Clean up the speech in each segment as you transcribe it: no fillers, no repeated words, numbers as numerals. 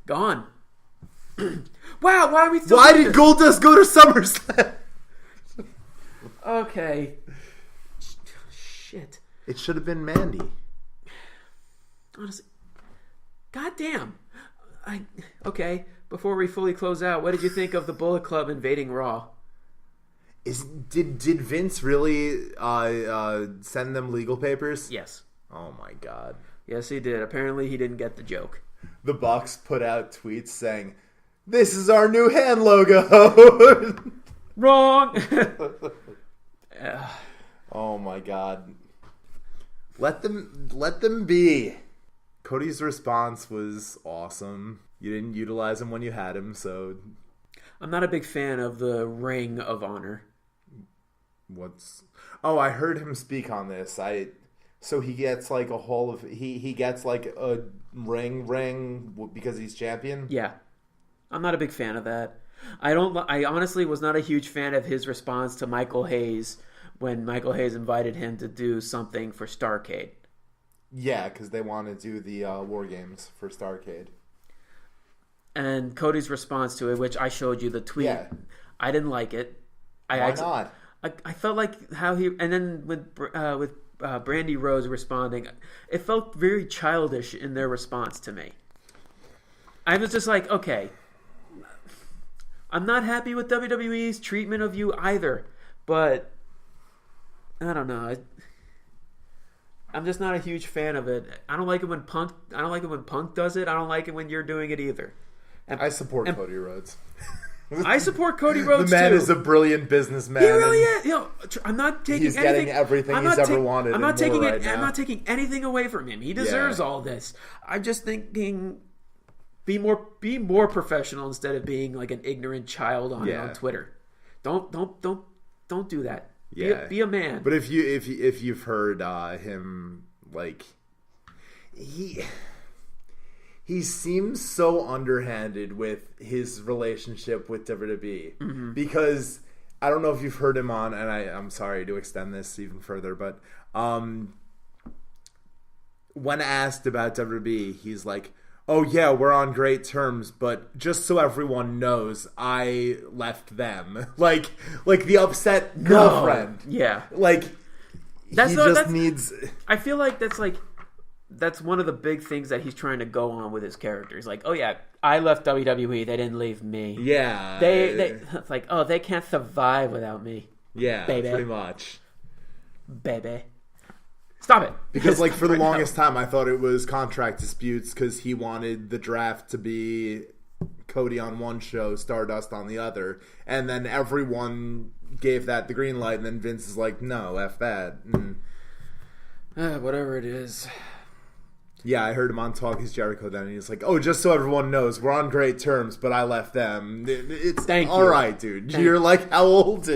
Gone. Wow, why are we still Why did Goldust go to SummerSlam? Okay. Shit. It should have been Mandy. Honestly. Goddamn. Okay, before we fully close out, what did you think of the Bullet Club invading Raw? Did Vince really send them legal papers? Yes. Oh my god. Yes, he did. Apparently he didn't get the joke. The Bucks put out tweets saying, "This is our new hand logo." Wrong. Oh my god. Let them be. Cody's response was awesome. You didn't utilize him when you had him, so I'm not a big fan of the Ring of Honor. I heard him speak on this. So he gets like a whole of he gets like a ring because he's champion? Yeah. I'm not a big fan of that. I honestly was not a huge fan of his response to Michael Hayes when Michael Hayes invited him to do something for Starrcade. Yeah, because they want to do the War Games for Starrcade. And Cody's response to it, which I showed you the tweet, yeah. I didn't like it. Why not? I felt like how he... And then with Brandy Rose responding, it felt very childish in their response to me. I was just like, okay, I'm not happy with WWE's treatment of you either, but I don't know. I'm just not a huge fan of it. I don't like it when Punk does it. I don't like it when you're doing it either. I support Cody Rhodes. I support Cody Rhodes too. The man too. is a brilliant businessman. He really is. I'm not taking. He's getting everything he's ever wanted. I'm not taking it. I'm not taking anything away from him. He deserves all this. I'm just thinking, be more professional instead of being like an ignorant child on Twitter. Don't do that. Yeah. Be a man. But if you've heard him, like he seems so underhanded with his relationship with WWE because I don't know if you've heard him on, and I'm sorry to extend this even further, but when asked about WWE, he's like, "Oh yeah, we're on great terms, but just so everyone knows, I left them." Like the upset girlfriend. Yeah. Like needs. I feel like that's one of the big things that he's trying to go on with his characters. Like, oh yeah, I left WWE, they didn't leave me. Yeah. They it's like, oh, they can't survive without me. Yeah, baby. Pretty much. Baby. Stop it. Because like for the longest time I thought it was contract disputes because he wanted the draft to be Cody on one show, Stardust on the other, and then everyone gave that the green light, and then Vince is like, no, F that. Whatever it is. Yeah, I heard him on Talk Is Jericho then, and he's like, "Oh, just so everyone knows, we're on great terms, but I left them." It's all right, dude. You're like, how old?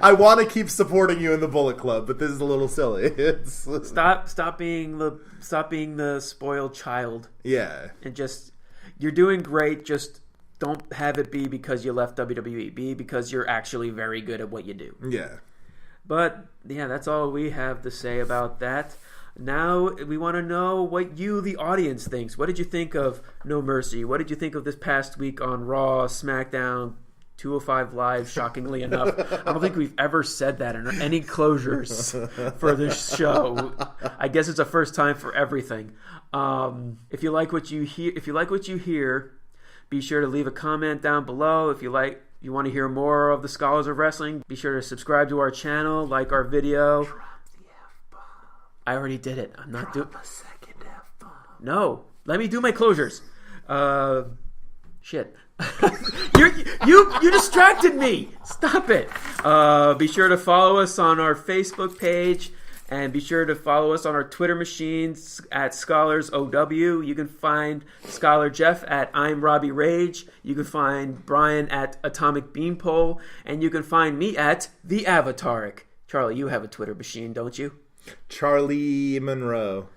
I want to keep supporting you in the Bullet Club, but this is a little silly. Stop being the spoiled child. Yeah, and just you're doing great. Just don't have it be because you left WWE. Be because you're actually very good at what you do. Yeah. But yeah, that's all we have to say about that. Now we want to know what you, the audience, thinks. What did you think of No Mercy? What did you think of this past week on Raw, SmackDown, 205 Live? Shockingly enough, I don't think we've ever said that in any closures for this show. I guess it's a first time for everything. If you like what you hear, be sure to leave a comment down below. If you want to hear more of the Scholars of Wrestling, be sure to subscribe to our channel, like our video. I already did it. I'm not doing a second F-bomb. No, let me do my closures. Shit. you distracted me. Stop it. Be sure to follow us on our Facebook page, and be sure to follow us on our Twitter machines at ScholarsOW. You can find Scholar Jeff at I'm Robbie Rage. You can find Brian at Atomic Beanpole, and you can find me at The Avataric. Charlie, you have a Twitter machine, don't you? Charlie Monroe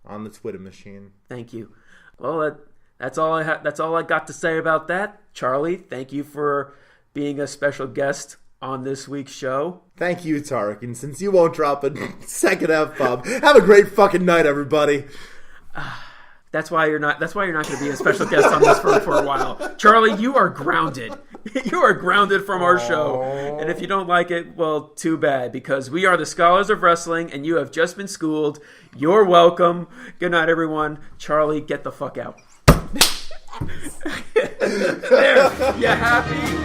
on the Twitter machine. Thank you. Well, that's all I got to say about that. Charlie, thank you for being a special guest on this week's show. Thank you, Tarek. And since you won't drop a second F-bomb, have a great fucking night, everybody. That's why you're not going to be a special guest on this for a while. Charlie, you are grounded. You are grounded from our show. And if you don't like it, well, too bad, because we are the Scholars of Wrestling and you have just been schooled. You're welcome. Good night, everyone. Charlie, get the fuck out. There. You happy?